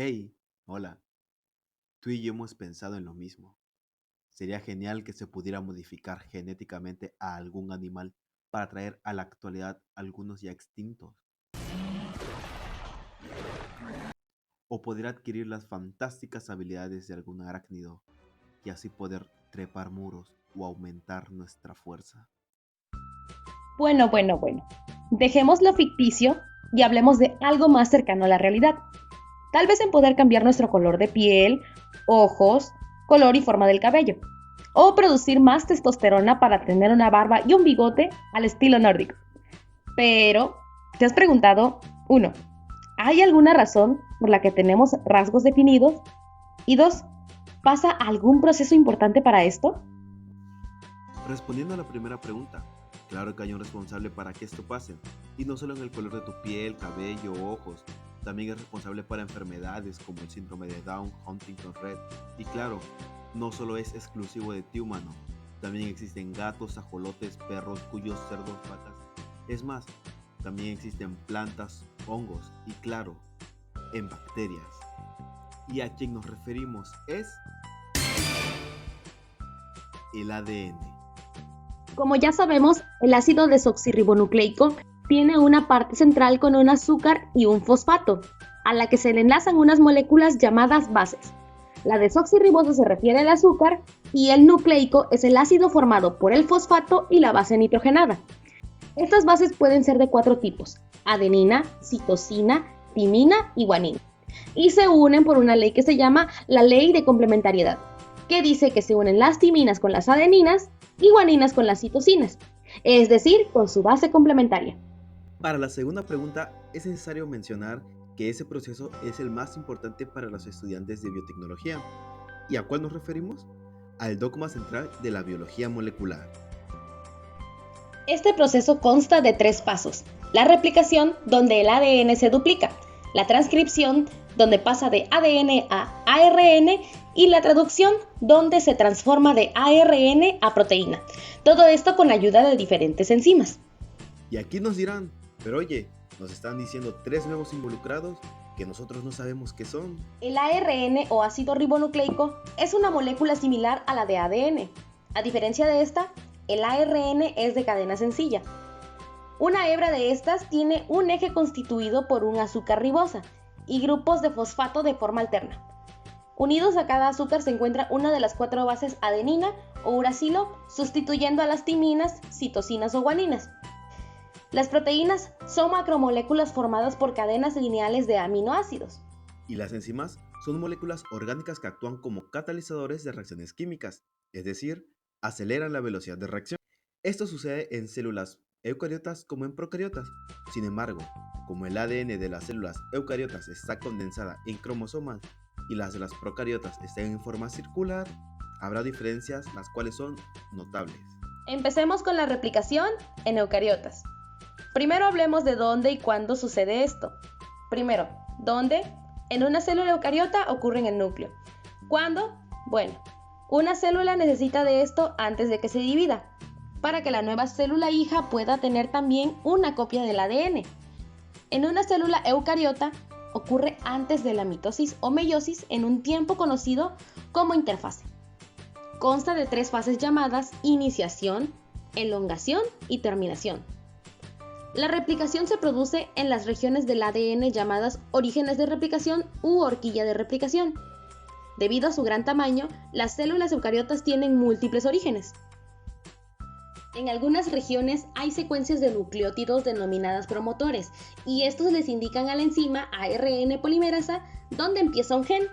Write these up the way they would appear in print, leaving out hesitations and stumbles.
Hey, hola, tú y yo hemos pensado en lo mismo. Sería genial que se pudiera modificar genéticamente a algún animal para traer a la actualidad algunos ya extintos, o poder adquirir las fantásticas habilidades de algún arácnido y así poder trepar muros o aumentar nuestra fuerza. Bueno. Dejemos lo ficticio y hablemos de algo más cercano a la realidad. Tal vez en poder cambiar nuestro color de piel, ojos, color y forma del cabello. O producir más testosterona para tener una barba y un bigote al estilo nórdico. Pero, ¿te has preguntado, uno, ¿hay alguna razón por la que tenemos rasgos definidos? Y dos, ¿pasa algún proceso importante para esto? Respondiendo a la primera pregunta, claro que hay un responsable para que esto pase, y no solo en el color de tu piel, cabello o ojos, también es responsable para enfermedades como el síndrome de Down, Huntington Red, y claro, no solo es exclusivo de ti humano, también existen gatos, ajolotes, perros, cuyos cerdos, vacas, es más, también existen plantas, hongos y claro, en bacterias. Y a quien nos referimos es el ADN. Como ya sabemos, el ácido desoxirribonucleico tiene una parte central con un azúcar y un fosfato, a la que se le enlazan unas moléculas llamadas bases. La desoxirribosa se refiere al azúcar y el nucleico es el ácido formado por el fosfato y la base nitrogenada. Estas bases pueden ser de cuatro tipos: adenina, citosina, timina y guanina. Y se unen por una ley que se llama la ley de complementariedad, que dice que se unen las timinas con las adeninas y guaninas con las citosinas, es decir, con su base complementaria. Para la segunda pregunta, es necesario mencionar que ese proceso es el más importante para los estudiantes de biotecnología. ¿Y a cuál nos referimos? Al dogma central de la biología molecular. Este proceso consta de tres pasos: la replicación, donde el ADN se duplica; la transcripción, donde pasa de ADN a ARN; y la traducción, donde se transforma de ARN a proteína. Todo esto con ayuda de diferentes enzimas. Y aquí nos dirán, pero oye, nos están diciendo tres nuevos involucrados que nosotros no sabemos qué son. El ARN o ácido ribonucleico es una molécula similar a la de ADN. A diferencia de esta, el ARN es de cadena sencilla. Una hebra de estas tiene un eje constituido por un azúcar ribosa y grupos de fosfato de forma alterna. Unidos a cada azúcar se encuentra una de las cuatro bases adenina o uracilo, sustituyendo a las timinas, citosinas o guaninas. Las proteínas son macromoléculas formadas por cadenas lineales de aminoácidos. Y las enzimas son moléculas orgánicas que actúan como catalizadores de reacciones químicas, es decir, aceleran la velocidad de reacción. Esto sucede en células eucariotas como en procariotas. Sin embargo, como el ADN de las células eucariotas está condensada en cromosomas y las de las procariotas están en forma circular, habrá diferencias las cuales son notables. Empecemos con la replicación en eucariotas. Primero hablemos de dónde y cuándo sucede esto. Primero, ¿dónde? En una célula eucariota ocurre en el núcleo. ¿Cuándo? Bueno, una célula necesita de esto antes de que se divida, para que la nueva célula hija pueda tener también una copia del ADN. En una célula eucariota ocurre antes de la mitosis o meiosis en un tiempo conocido como interfase. Consta de tres fases llamadas iniciación, elongación y terminación. La replicación se produce en las regiones del ADN llamadas orígenes de replicación u horquilla de replicación. Debido a su gran tamaño, las células eucariotas tienen múltiples orígenes. En algunas regiones hay secuencias de nucleótidos denominadas promotores, y estos les indican a la enzima ARN polimerasa dónde empieza un gen,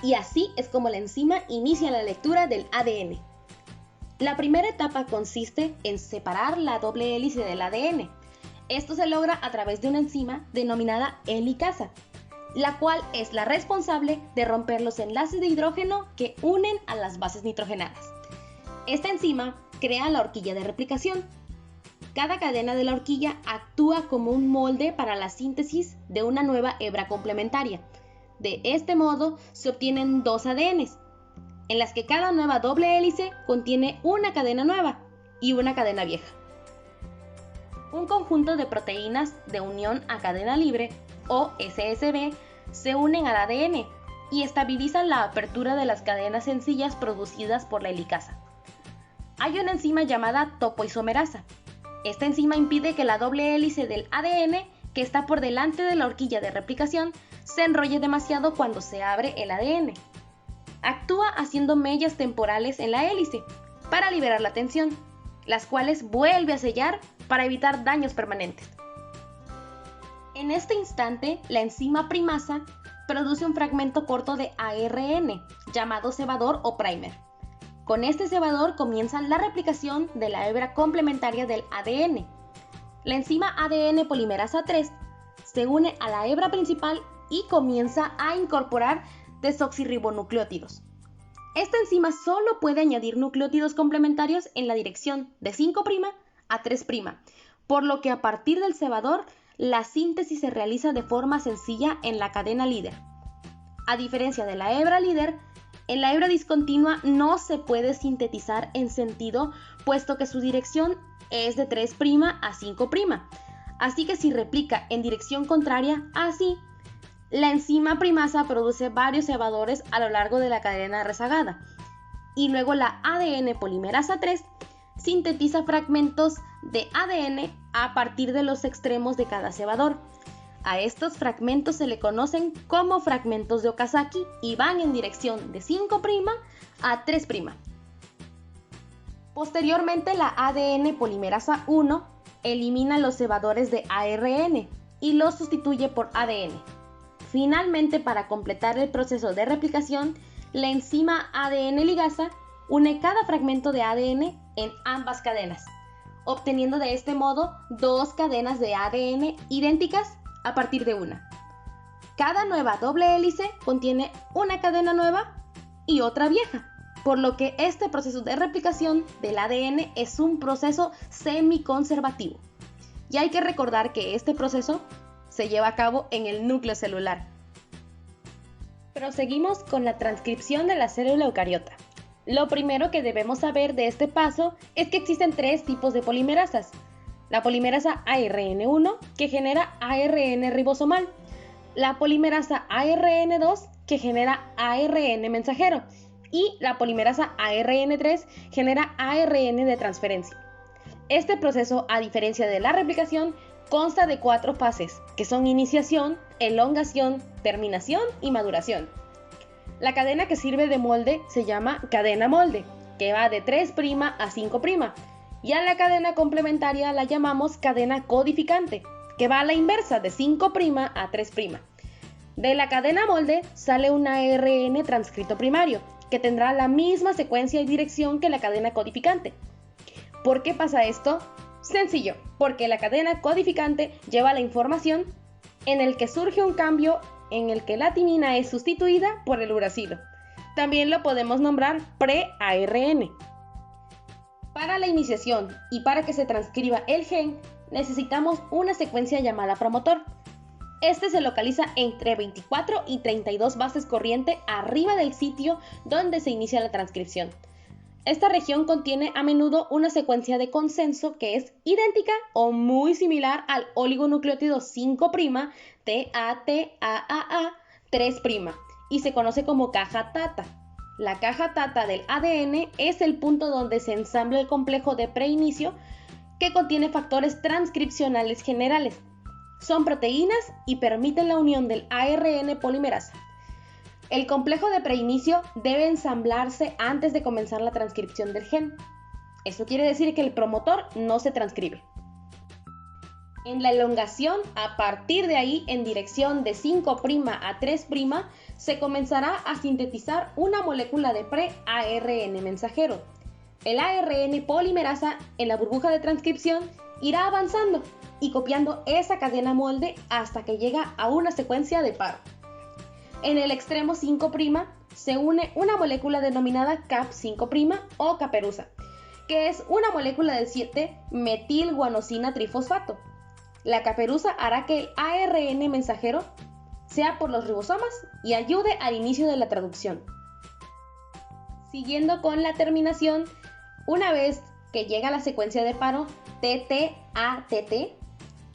y así es como la enzima inicia la lectura del ADN. La primera etapa consiste en separar la doble hélice del ADN. Esto se logra a través de una enzima denominada helicasa, la cual es la responsable de romper los enlaces de hidrógeno que unen a las bases nitrogenadas. Esta enzima crea la horquilla de replicación. Cada cadena de la horquilla actúa como un molde para la síntesis de una nueva hebra complementaria. De este modo se obtienen dos ADNs, en las que cada nueva doble hélice contiene una cadena nueva y una cadena vieja. Un conjunto de proteínas de unión a cadena libre, o SSB, se unen al ADN y estabilizan la apertura de las cadenas sencillas producidas por la helicasa. Hay una enzima llamada topoisomerasa. Esta enzima impide que la doble hélice del ADN, que está por delante de la horquilla de replicación, se enrolle demasiado cuando se abre el ADN. Actúa haciendo mellas temporales en la hélice para liberar la tensión, las cuales vuelve a sellar para evitar daños permanentes. En este instante, la enzima primasa produce un fragmento corto de ARN, llamado cebador o primer. Con este cebador comienza la replicación de la hebra complementaria del ADN. La enzima ADN polimerasa 3 se une a la hebra principal y comienza a incorporar desoxirribonucleótidos. Esta enzima solo puede añadir nucleótidos complementarios en la dirección de 5' a 3', por lo que a partir del cebador, la síntesis se realiza de forma sencilla en la cadena líder. A diferencia de la hebra líder, en la hebra discontinua no se puede sintetizar en sentido, puesto que su dirección es de 3' a 5'. Así que si replica en dirección contraria, así, la enzima primasa produce varios cebadores a lo largo de la cadena rezagada. Y luego la ADN polimerasa 3 sintetiza fragmentos de ADN a partir de los extremos de cada cebador. A estos fragmentos se le conocen como fragmentos de Okazaki y van en dirección de 5' a 3'. Posteriormente, la ADN polimerasa 1 elimina los cebadores de ARN y los sustituye por ADN. Finalmente, para completar el proceso de replicación, la enzima ADN ligasa une cada fragmento de ADN en ambas cadenas, obteniendo de este modo dos cadenas de ADN idénticas a partir de una. Cada nueva doble hélice contiene una cadena nueva y otra vieja, por lo que este proceso de replicación del ADN es un proceso semiconservativo. Y hay que recordar que este proceso se lleva a cabo en el núcleo celular. Proseguimos con la transcripción de la célula eucariota. Lo primero que debemos saber de este paso es que existen tres tipos de polimerasas. La polimerasa ARN1, que genera ARN ribosomal. La polimerasa ARN2, que genera ARN mensajero. Y la polimerasa ARN3 genera ARN de transferencia. Este proceso, a diferencia de la replicación, consta de 4 fases, que son iniciación, elongación, terminación y maduración. La cadena que sirve de molde se llama cadena molde, que va de 3' a 5', y a la cadena complementaria la llamamos cadena codificante, que va a la inversa de 5' a 3'. De la cadena molde sale un ARN transcrito primario, que tendrá la misma secuencia y dirección que la cadena codificante. ¿Por qué pasa esto? Sencillo, porque la cadena codificante lleva la información en el que surge un cambio en el que la timina es sustituida por el uracilo. También lo podemos nombrar pre-ARN. Para la iniciación y para que se transcriba el gen, necesitamos una secuencia llamada promotor. Este se localiza entre 24 y 32 bases corriente arriba del sitio donde se inicia la transcripción. Esta región contiene a menudo una secuencia de consenso que es idéntica o muy similar al oligonucleótido 5' TATAAA 3' y se conoce como caja TATA. La caja TATA del ADN es el punto donde se ensambla el complejo de preinicio que contiene factores transcripcionales generales. Son proteínas y permiten la unión del ARN polimerasa. El complejo de preinicio debe ensamblarse antes de comenzar la transcripción del gen. Eso quiere decir que el promotor no se transcribe. En la elongación, a partir de ahí, en dirección de 5' a 3', se comenzará a sintetizar una molécula de pre-ARN mensajero. El ARN polimerasa en la burbuja de transcripción irá avanzando y copiando esa cadena molde hasta que llega a una secuencia de par. En el extremo 5' se une una molécula denominada CAP5' o caperuza, que es una molécula de 7-metilguanosina trifosfato. La caperuza hará que el ARN mensajero sea por los ribosomas y ayude al inicio de la traducción. Siguiendo con la terminación, una vez que llega la secuencia de paro TTATT,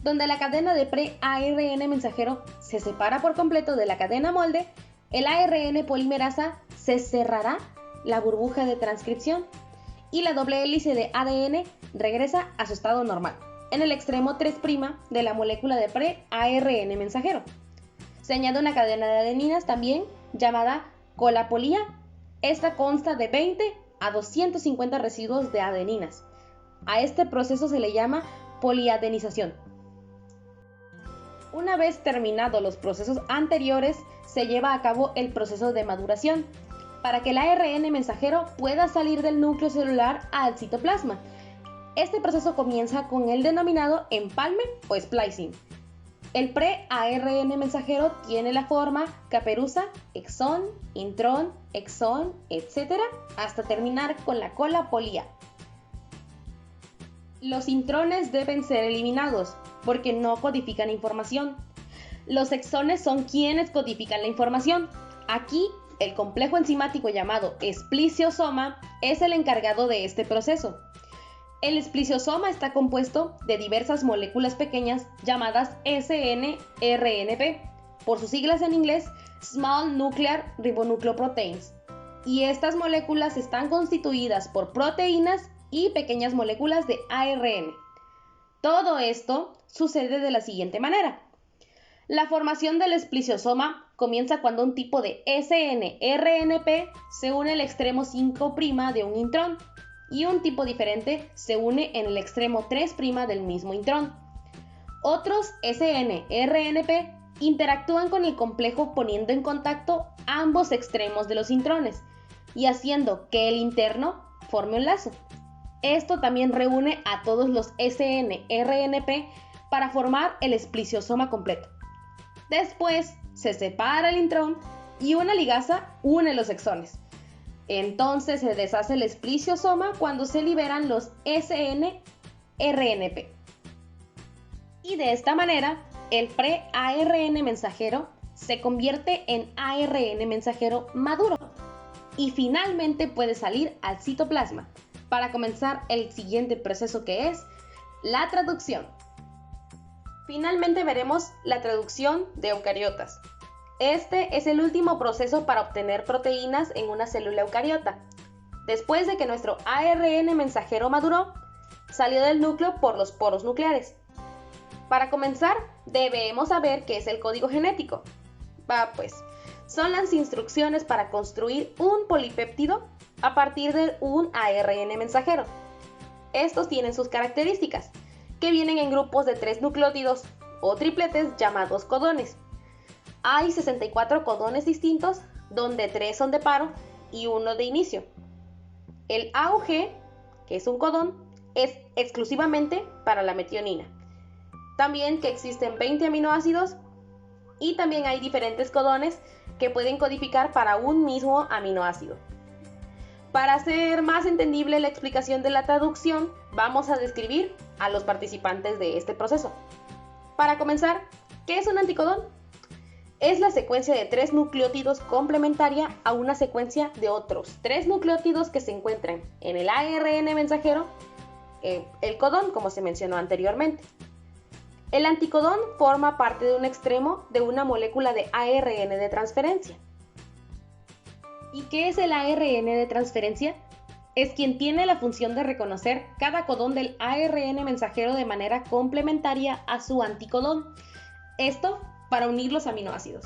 donde la cadena de pre-ARN mensajero se separa por completo de la cadena molde, el ARN polimerasa se cerrará la burbuja de transcripción y la doble hélice de ADN regresa a su estado normal, en el extremo 3' de la molécula de pre-ARN mensajero. Se añade una cadena de adeninas también llamada colapolia. Esta consta de 20 a 250 residuos de adeninas. A este proceso se le llama poliadenización. Una vez terminados los procesos anteriores, se lleva a cabo el proceso de maduración, para que el ARN mensajero pueda salir del núcleo celular al citoplasma. Este proceso comienza con el denominado empalme o splicing. El pre-ARN mensajero tiene la forma caperuza, exón, intrón, exón, etc., hasta terminar con la colapolia. Los intrones deben ser eliminados porque no codifican información. Los exones son quienes codifican la información. Aquí, el complejo enzimático llamado espliciosoma es el encargado de este proceso. El espliciosoma está compuesto de diversas moléculas pequeñas llamadas SNRNP, por sus siglas en inglés Small Nuclear Ribonucleoproteins, y estas moléculas están constituidas por proteínas y pequeñas moléculas de ARN. Todo esto sucede de la siguiente manera. La formación del espliciosoma comienza cuando un tipo de SNRNP se une al extremo 5' de un intrón y un tipo diferente se une en el extremo 3' del mismo intrón. Otros SNRNP interactúan con el complejo poniendo en contacto ambos extremos de los intrones y haciendo que el interno forme un lazo. Esto también reúne a todos los SNRNP para formar el espliciosoma completo. Después se separa el intrón y una ligasa une los exones. Entonces se deshace el espliciosoma cuando se liberan los SNRNP. Y de esta manera, el pre-ARN mensajero se convierte en ARN mensajero maduro y finalmente puede salir al citoplasma para comenzar el siguiente proceso, que es la traducción. Finalmente veremos la traducción de eucariotas. Este es el último proceso para obtener proteínas en una célula eucariota. Después de que nuestro ARN mensajero maduró, salió del núcleo por los poros nucleares. Para comenzar, debemos saber qué es el código genético. Son las instrucciones para construir un polipéptido a partir de un ARN mensajero. Estos tienen sus características, que vienen en grupos de 3 nucleótidos o tripletes llamados codones. Hay 64 codones distintos, donde 3 son de paro y 1 de inicio. El AUG, que es un codón, es exclusivamente para la metionina. También que existen 20 aminoácidos y también hay diferentes codones que pueden codificar para un mismo aminoácido. Para hacer más entendible la explicación de la traducción, vamos a describir a los participantes de este proceso. Para comenzar, ¿qué es un anticodón? Es la secuencia de 3 nucleótidos complementaria a una secuencia de otros 3 nucleótidos que se encuentran en el ARN mensajero, el codón, como se mencionó anteriormente. El anticodón forma parte de un extremo de una molécula de ARN de transferencia. ¿Y qué es el ARN de transferencia? Es quien tiene la función de reconocer cada codón del ARN mensajero de manera complementaria a su anticodón. Esto para unir los aminoácidos.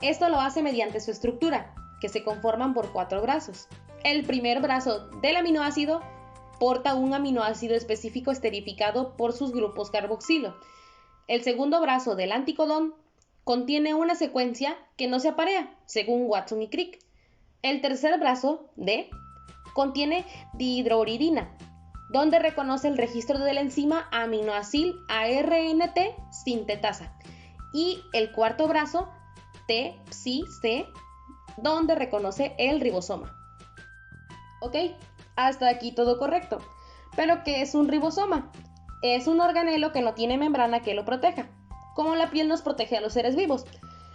Esto lo hace mediante su estructura, que se conforman por 4 brazos. El primer brazo del aminoácido porta un aminoácido específico esterificado por sus grupos carboxilo. El segundo brazo del anticodón contiene una secuencia que no se aparea, según Watson y Crick. El tercer brazo, D, contiene dihidrouridina, donde reconoce el registro de la enzima aminoacil ARNT sintetasa. Y el cuarto brazo, T, Psi, C, donde reconoce el ribosoma. Ok, hasta aquí todo correcto. ¿Pero qué es un ribosoma? Es un organelo que no tiene membrana que lo proteja, como la piel nos protege a los seres vivos,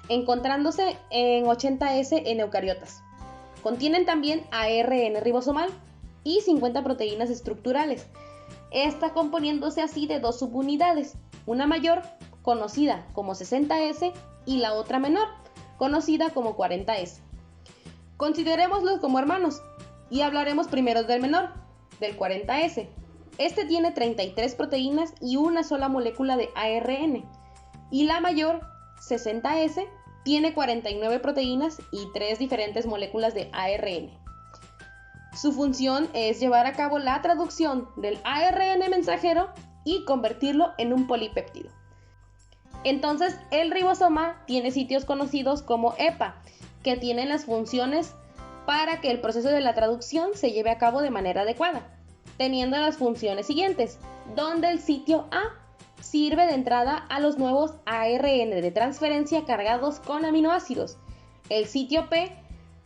encontrándose en 80S en eucariotas. Contienen también ARN ribosomal y 50 proteínas estructurales. Esta componiéndose así de 2 subunidades, una mayor conocida como 60S, y la otra menor, conocida como 40S. Considerémoslos como hermanos y hablaremos primero del menor, del 40S. Este tiene 33 proteínas y una sola molécula de ARN, y la mayor, 60S, tiene 49 proteínas y 3 diferentes moléculas de ARN. Su función es llevar a cabo la traducción del ARN mensajero y convertirlo en un polipéptido. Entonces, el ribosoma tiene sitios conocidos como EPA, que tienen las funciones para que el proceso de la traducción se lleve a cabo de manera adecuada, teniendo las funciones siguientes, donde el sitio A sirve de entrada a los nuevos ARN de transferencia cargados con aminoácidos. El sitio P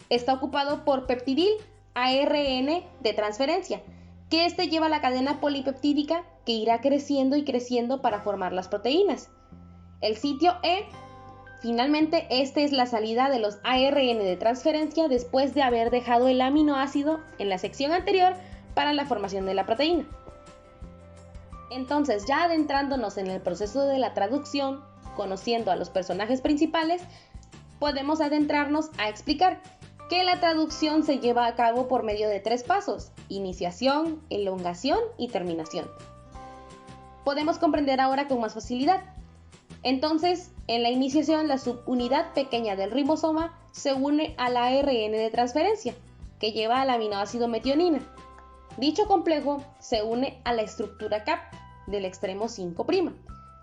está ocupado por peptidil ARN de transferencia, que este lleva la cadena polipeptídica que irá creciendo y creciendo para formar las proteínas. El sitio E, finalmente, este es la salida de los ARN de transferencia después de haber dejado el aminoácido en la sección anterior para la formación de la proteína. Entonces, ya adentrándonos en el proceso de la traducción, conociendo a los personajes principales, podemos adentrarnos a explicar que la traducción se lleva a cabo por medio de 3 pasos: iniciación, elongación y terminación. Podemos comprender ahora con más facilidad. Entonces, en la iniciación, la subunidad pequeña del ribosoma se une al ARN de transferencia, que lleva al aminoácido metionina. Dicho complejo se une a la estructura CAP del extremo 5',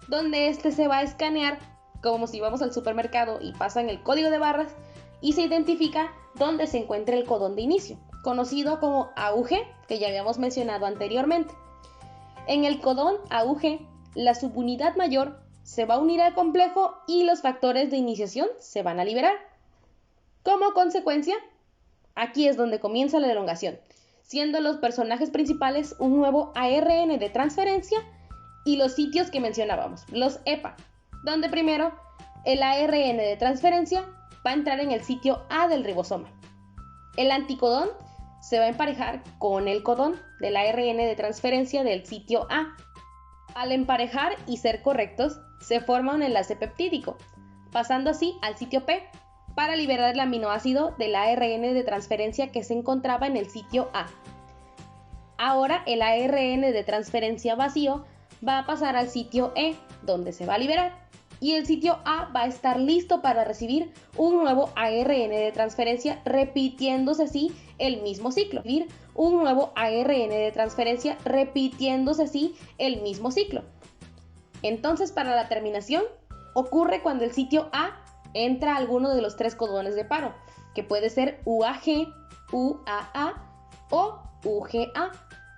donde este se va a escanear como si vamos al supermercado y pasan el código de barras y se identifica dónde se encuentra el codón de inicio, conocido como AUG, que ya habíamos mencionado anteriormente. En el codón AUG, la subunidad mayor se va a unir al complejo y los factores de iniciación se van a liberar. Como consecuencia, aquí es donde comienza la elongación, siendo los personajes principales un nuevo ARN de transferencia y los sitios que mencionábamos, los EPA, donde primero el ARN de transferencia va a entrar en el sitio A del ribosoma. El anticodón se va a emparejar con el codón del ARN de transferencia del sitio A. Al emparejar y ser correctos, se forma un enlace peptídico, pasando así al sitio P para liberar el aminoácido del ARN de transferencia que se encontraba en el sitio A. Ahora el ARN de transferencia vacío va a pasar al sitio E, donde se va a liberar, y el sitio A va a estar listo para recibir un nuevo ARN de transferencia, repitiéndose así el mismo ciclo. Un nuevo ARN de transferencia, repitiéndose así el mismo ciclo. Entonces, para la terminación, ocurre cuando el sitio A entra a alguno de los 3 codones de paro, que puede ser UAG, UAA o UGA,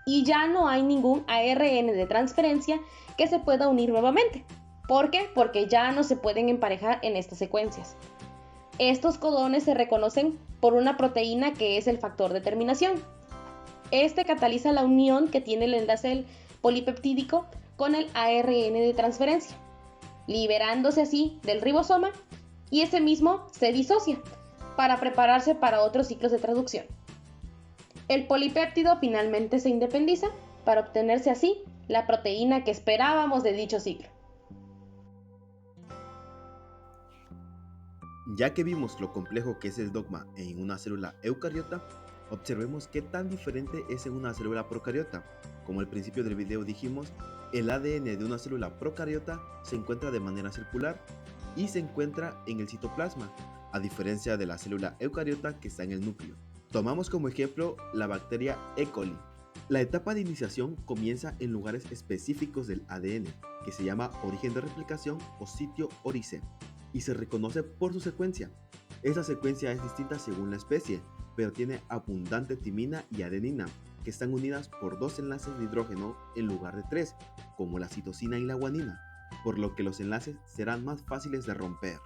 y ya no hay ningún ARN de transferencia que se pueda unir nuevamente. ¿Por qué? Porque ya no se pueden emparejar en estas secuencias. Estos codones se reconocen por una proteína que es el factor de terminación. Este cataliza la unión que tiene el enlace polipeptídico con el ARN de transferencia, liberándose así del ribosoma, y ese mismo se disocia para prepararse para otros ciclos de traducción. El polipéptido finalmente se independiza para obtenerse así la proteína que esperábamos de dicho ciclo. Ya que vimos lo complejo que es el dogma en una célula eucariota, observemos qué tan diferente es en una célula procariota. Como al principio del video dijimos, el ADN de una célula procariota se encuentra de manera circular y se encuentra en el citoplasma, a diferencia de la célula eucariota que está en el núcleo. Tomamos como ejemplo la bacteria E. coli. La etapa de iniciación comienza en lugares específicos del ADN, que se llama origen de replicación o sitio orice, y se reconoce por su secuencia. Esta secuencia es distinta según la especie, pero tiene abundante timina y adenina, que están unidas por 2 enlaces de hidrógeno en lugar de 3, como la citosina y la guanina, por lo que los enlaces serán más fáciles de romper.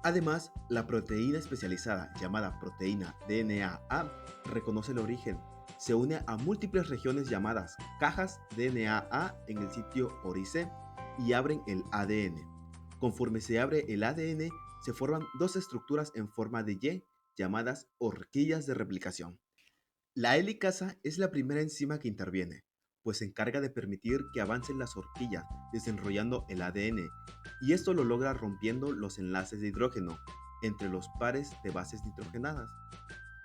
Además, la proteína especializada llamada proteína DNA-A reconoce el origen. Se une a múltiples regiones llamadas cajas DNA-A en el sitio orice y abren el ADN. Conforme se abre el ADN, se forman 2 estructuras en forma de Y llamadas horquillas de replicación. La helicasa es la primera enzima que interviene. pues se encarga de permitir que avancen las horquillas desenrollando el ADN, y esto lo logra rompiendo los enlaces de hidrógeno entre los pares de bases nitrogenadas.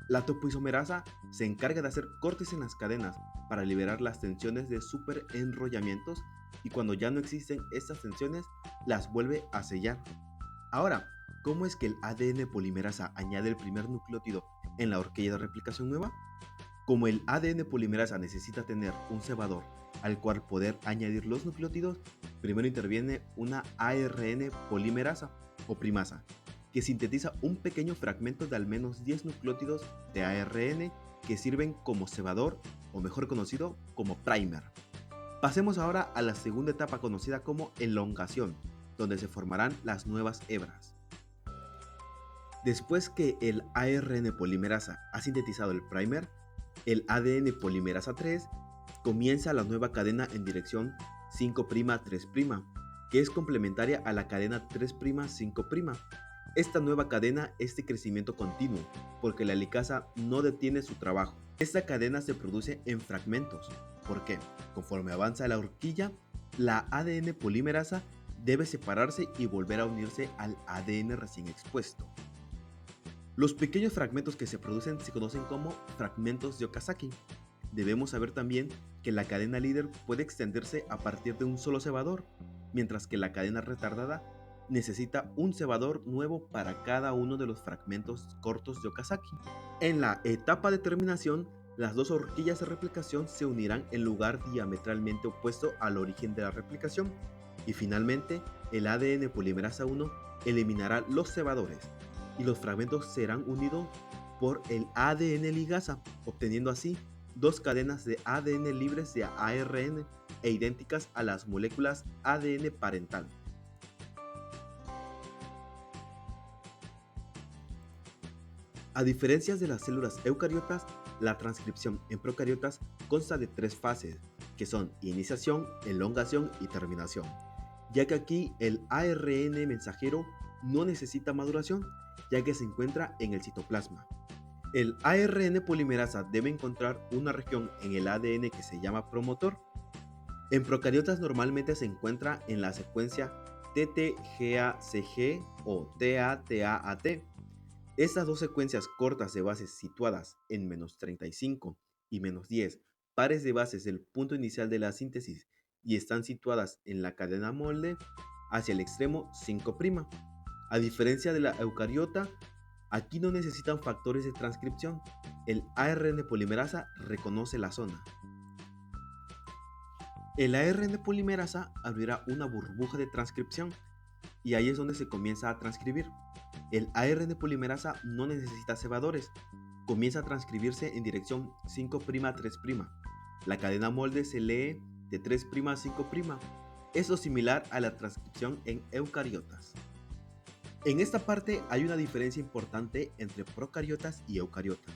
La topoisomerasa se encarga de hacer cortes en las cadenas para liberar las tensiones de superenrollamientos, y cuando ya no existen estas tensiones, las vuelve a sellar. Ahora, ¿cómo es que el ADN polimerasa añade el primer nucleótido en la horquilla de replicación nueva? Como el ADN polimerasa necesita tener un cebador al cual poder añadir los nucleótidos, primero interviene una ARN polimerasa o primasa, que sintetiza un pequeño fragmento de al menos 10 nucleótidos de ARN que sirven como cebador, o mejor conocido como primer. Pasemos ahora a la segunda etapa conocida como elongación, donde se formarán las nuevas hebras. Después que el ARN polimerasa ha sintetizado el primer, el ADN polimerasa 3 comienza la nueva cadena en dirección 5'-3', que es complementaria a la cadena 3'-5'. Esta nueva cadena es de crecimiento continuo, porque la helicasa no detiene su trabajo. Esta cadena se produce en fragmentos, porque conforme avanza la horquilla, la ADN polimerasa debe separarse y volver a unirse al ADN recién expuesto. Los pequeños fragmentos que se producen se conocen como fragmentos de Okazaki. Debemos saber también que la cadena líder puede extenderse a partir de un solo cebador, mientras que la cadena retardada necesita un cebador nuevo para cada uno de los fragmentos cortos de Okazaki. En la etapa de terminación, las dos horquillas de replicación se unirán en lugar diametralmente opuesto al origen de la replicación, y finalmente el ADN polimerasa 1 eliminará los cebadores y los fragmentos serán unidos por el ADN ligasa, obteniendo así dos cadenas de ADN libres de ARN e idénticas a las moléculas ADN parental. A diferencia de las células eucariotas, la transcripción en procariotas consta de tres fases, que son iniciación, elongación y terminación, ya que aquí el ARN mensajero no necesita maduración, ya que se encuentra en el citoplasma. El ARN polimerasa debe encontrar una región en el ADN que se llama promotor. En procariotas normalmente se encuentra en la secuencia TTGACG o TATAAT. Estas dos secuencias cortas de bases situadas en -35 y -10 pares de bases del punto inicial de la síntesis y están situadas en la cadena molde hacia el extremo 5'. A diferencia de la eucariota, aquí no necesitan factores de transcripción. El ARN polimerasa reconoce la zona. El ARN polimerasa abrirá una burbuja de transcripción y ahí es donde se comienza a transcribir. El ARN polimerasa no necesita cebadores, comienza a transcribirse en dirección 5'-3'. La cadena molde se lee de 3' a 5'. Esto es similar a la transcripción en eucariotas. En esta parte hay una diferencia importante entre procariotas y eucariotas.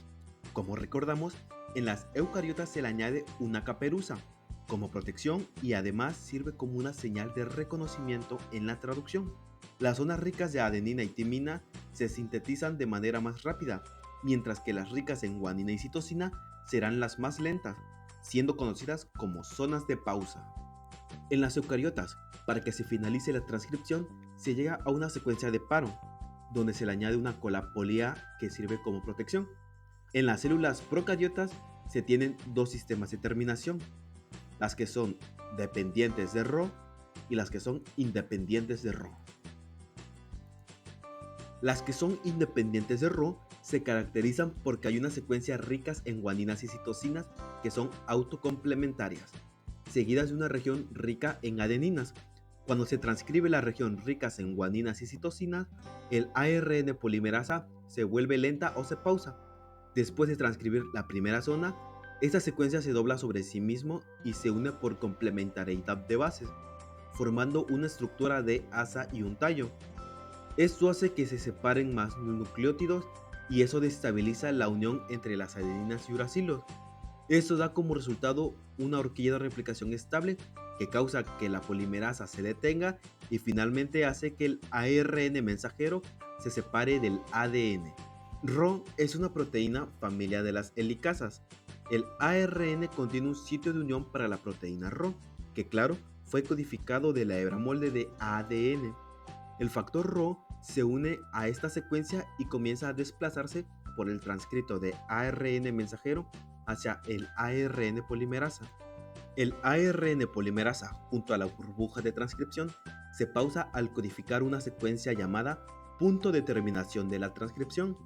Como recordamos, en las eucariotas se le añade una caperuza como protección y además sirve como una señal de reconocimiento en la traducción. Las zonas ricas de adenina y timina se sintetizan de manera más rápida, mientras que las ricas en guanina y citosina serán las más lentas, siendo conocidas como zonas de pausa. En las eucariotas, para que se finalice la transcripción, se llega a una secuencia de paro, donde se le añade una cola polía que sirve como protección. En las células procariotas se tienen dos sistemas de terminación, las que son dependientes de Rho y las que son independientes de Rho. Las que son independientes de Rho se caracterizan porque hay unas secuencias ricas en guaninas y citosinas que son autocomplementarias, seguidas de una región rica en adeninas. Cuando se transcribe la región ricas en guaninas y citosinas, el ARN polimerasa se vuelve lenta o se pausa. Después de transcribir la primera zona, esta secuencia se dobla sobre sí mismo y se une por complementariedad de bases, formando una estructura de asa y un tallo. Esto hace que se separen más nucleótidos y eso destabiliza la unión entre las adeninas y uracilos. Esto da como resultado una horquilla de replicación estable que causa que la polimerasa se detenga y finalmente hace que el ARN mensajero se separe del ADN. Rho es una proteína familia de las helicasas. El ARN contiene un sitio de unión para la proteína Rho, que claro, fue codificado de la hebra molde de ADN. El factor Rho se une a esta secuencia y comienza a desplazarse por el transcrito de ARN mensajero hacia el ARN polimerasa. El ARN polimerasa junto a la burbuja de transcripción se pausa al codificar una secuencia llamada punto de terminación de la transcripción.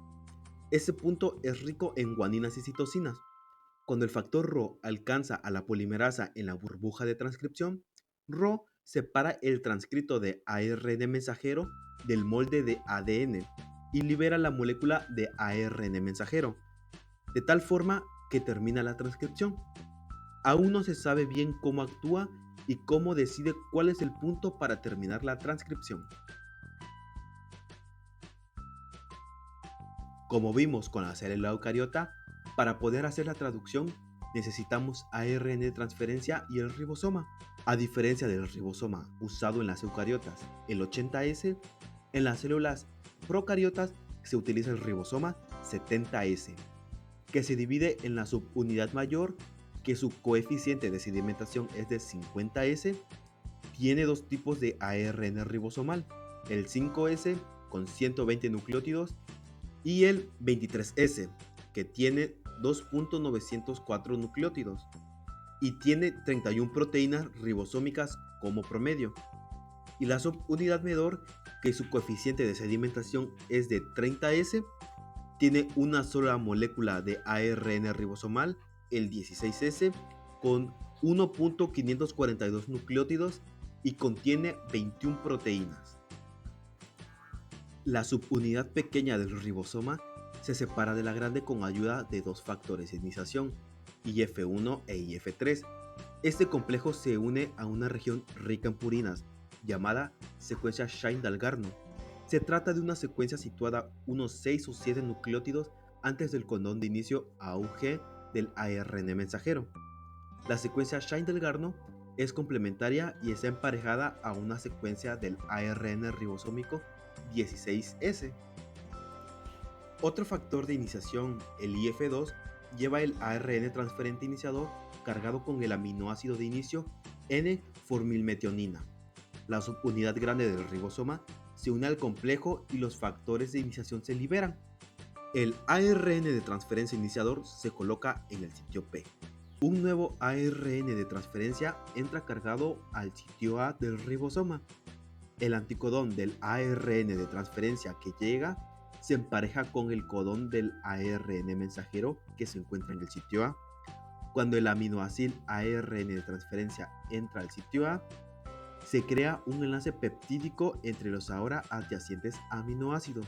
Ese punto es rico en guaninas y citosinas. Cuando el factor Rho alcanza a la polimerasa en la burbuja de transcripción, Rho separa el transcrito de ARN mensajero del molde de ADN y libera la molécula de ARN mensajero, de tal forma que termina la transcripción. Aún no se sabe bien cómo actúa y cómo decide cuál es el punto para terminar la transcripción. Como vimos con la célula eucariota, para poder hacer la traducción necesitamos ARN de transferencia y el ribosoma. A diferencia del ribosoma usado en las eucariotas, el 80S, en las células procariotas se utiliza el ribosoma 70S, que se divide en la subunidad mayor, que su coeficiente de sedimentación es de 50S. Tiene dos tipos de ARN ribosomal, el 5S con 120 nucleótidos y el 23S, que tiene 2.904 nucleótidos y tiene 31 proteínas ribosómicas como promedio. Y la subunidad menor, que su coeficiente de sedimentación es de 30S, tiene una sola molécula de ARN ribosomal, el 16S, con 1.542 nucleótidos y contiene 21 proteínas. La subunidad pequeña del ribosoma se separa de la grande con ayuda de dos factores de iniciación, IF1 e IF3. Este complejo se une a una región rica en purinas, llamada secuencia Shine-Dalgarno. Se trata de una secuencia situada unos 6 o 7 nucleótidos antes del codón de inicio AUG del ARN mensajero. La secuencia Shine-Dalgarno es complementaria y está emparejada a una secuencia del ARN ribosómico 16S. Otro factor de iniciación, el IF2, lleva el ARN transferente iniciador cargado con el aminoácido de inicio N-formilmetionina. La subunidad grande del ribosoma se une al complejo y los factores de iniciación se liberan. El ARN de transferencia iniciador se coloca en el sitio P. Un nuevo ARN de transferencia entra cargado al sitio A del ribosoma. El anticodón del ARN de transferencia que llega se empareja con el codón del ARN mensajero que se encuentra en el sitio A. Cuando el aminoácido ARN de transferencia entra al sitio A, se crea un enlace peptídico entre los ahora adyacentes aminoácidos.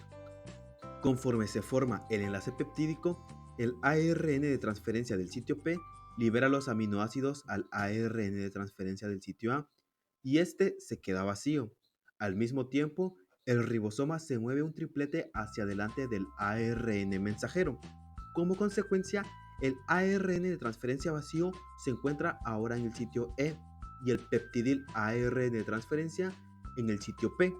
Conforme se forma el enlace peptídico, el ARN de transferencia del sitio P libera los aminoácidos al ARN de transferencia del sitio A y este se queda vacío. Al mismo tiempo, el ribosoma se mueve un triplete hacia adelante del ARN mensajero. Como consecuencia, el ARN de transferencia vacío se encuentra ahora en el sitio E y el peptidil ARN de transferencia en el sitio P.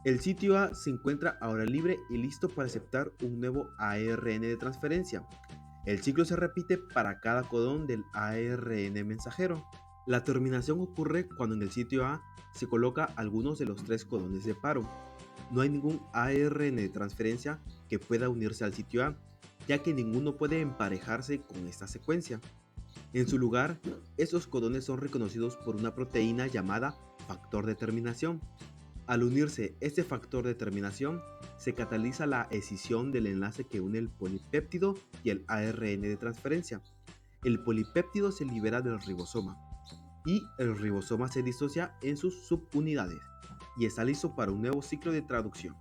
El sitio A se encuentra ahora libre y listo para aceptar un nuevo ARN de transferencia. El ciclo se repite para cada codón del ARN mensajero. La terminación ocurre cuando en el sitio A se coloca algunos de los 3 codones de paro. No hay ningún ARN de transferencia que pueda unirse al sitio A, ya que ninguno puede emparejarse con esta secuencia. En su lugar, esos codones son reconocidos por una proteína llamada factor de terminación. Al unirse este factor de terminación, se cataliza la escisión del enlace que une el polipéptido y el ARN de transferencia. El polipéptido se libera del ribosoma y el ribosoma se disocia en sus subunidades y está listo para un nuevo ciclo de traducción.